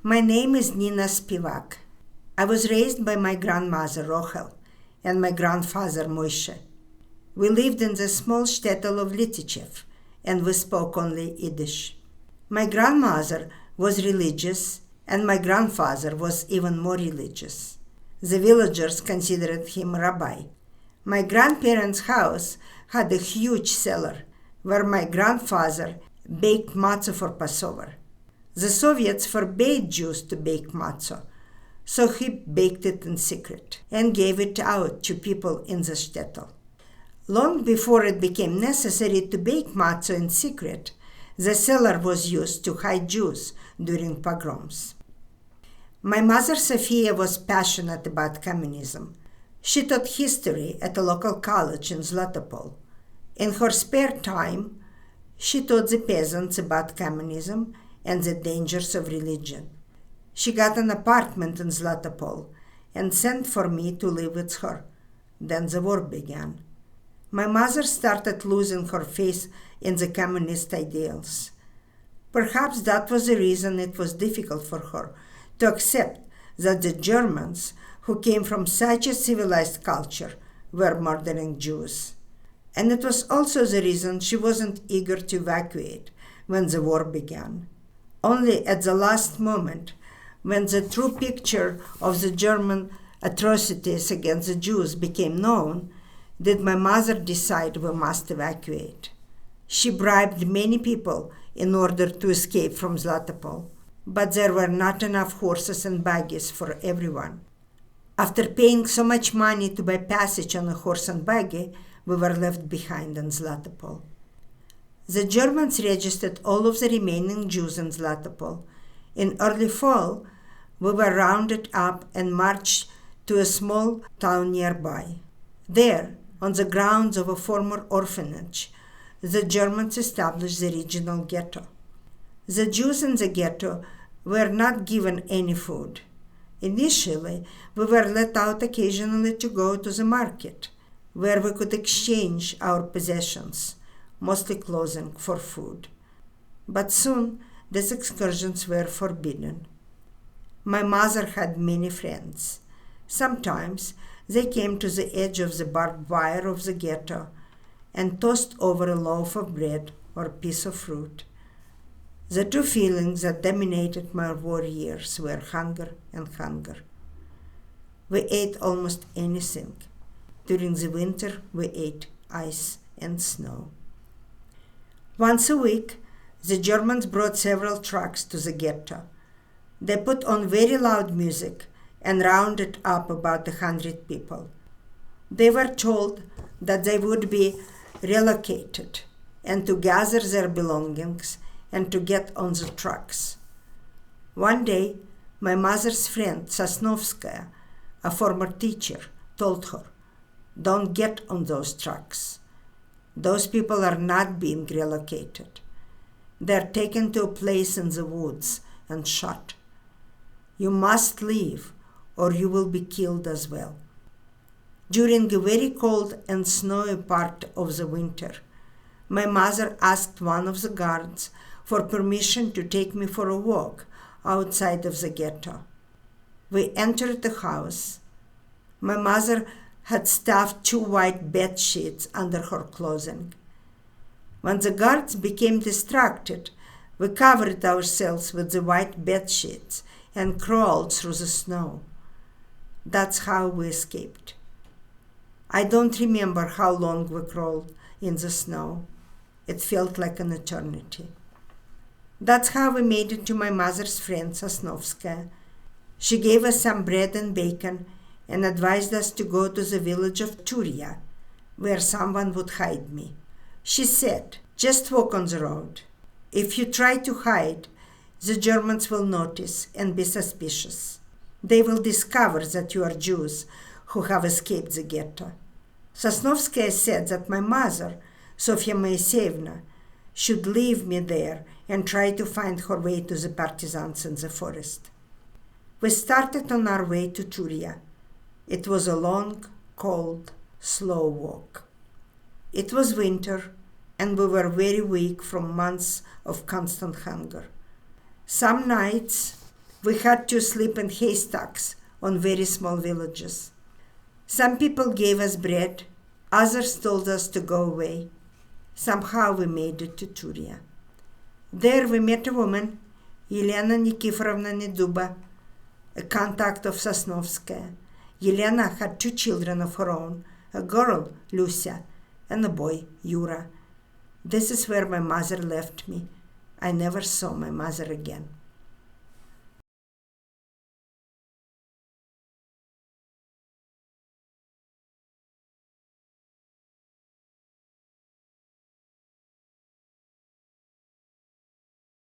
My name is Nina Spivak. I was raised by my grandmother Rochel and my grandfather Moshe. We lived in the small shtetl of Litichev, and we spoke only Yiddish. My grandmother was religious, and my grandfather was even more religious. The villagers considered him rabbi. My grandparents' house had a huge cellar where my grandfather baked matzah for Passover. The Soviets forbade Jews to bake matzah, so he baked it in secret and gave it out to people in the shtetl. Long before it became necessary to bake matzah in secret, the cellar was used to hide Jews during pogroms. My mother Sophia was passionate about communism. She taught history at a local college in Zlatopol. In her spare time, she taught the peasants about communism and the dangers of religion. She got an apartment in Zlatopol and sent for me to live with her. Then the war began. My mother started losing her faith in the communist ideals. Perhaps that was the reason it was difficult for her to accept that the Germans, who came from such a civilized culture, were murdering Jews. And it was also the reason she wasn't eager to evacuate when the war began. Only at the last moment, when the true picture of the German atrocities against the Jews became known, did my mother decide we must evacuate. She bribed many people in order to escape from Zlatopol, but there were not enough horses and buggies for everyone. After paying so much money to buy passage on a horse and buggy, we were left behind in Zlatopol. The Germans registered all of the remaining Jews in Zlatopol. In early fall, we were rounded up and marched to a small town nearby. There, on the grounds of a former orphanage, the Germans established the regional ghetto. The Jews in the ghetto were not given any food. Initially, we were let out occasionally to go to the market, where we could exchange our possessions, mostly clothing, for food. But soon, these excursions were forbidden. My mother had many friends. Sometimes they came to the edge of the barbed wire of the ghetto and tossed over a loaf of bread or a piece of fruit. The two feelings that dominated my war years were hunger and hunger. We ate almost anything. During the winter, we ate ice and snow. Once a week, the Germans brought several trucks to the ghetto. They put on very loud music and rounded up about 100 people. They were told that they would be relocated and to gather their belongings and to get on the trucks. One day, my mother's friend Sosnovskaya, a former teacher, told her, "Don't get on those trucks. Those people are not being relocated. They're taken to a place in the woods and shot. You must leave, or you will be killed as well." During a very cold and snowy part of the winter, my mother asked one of the guards for permission to take me for a walk outside of the ghetto. We entered the house. My mother had stuffed 2 white bed sheets under her clothing. When the guards became distracted, we covered ourselves with the white bed sheets and crawled through the snow. That's how we escaped. I don't remember how long we crawled in the snow. It felt like an eternity. That's how we made it to my mother's friend Sosnovskaya. She gave us some bread and bacon and advised us to go to the village of Turia, where someone would hide me. She said, "Just walk on the road. If you try to hide, the Germans will notice and be suspicious. They will discover that you are Jews who have escaped the ghetto." Sosnovskaya said that my mother, Sofia Moiseyevna, should leave me there and try to find her way to the partisans in the forest. We started on our way to Turia. It was a long, cold, slow walk. It was winter, and we were very weak from months of constant hunger. Some nights We had to sleep in haystacks on very small villages. Some people gave us bread, others told us to go away. Somehow we made it to Turia. There we met a woman, Elena Nikiforovna Neduba, a contact of Sosnovskaya. Elena had 2 children of her own, a girl, Lucia, and a boy, Yura. This is where my mother left me. I never saw my mother again.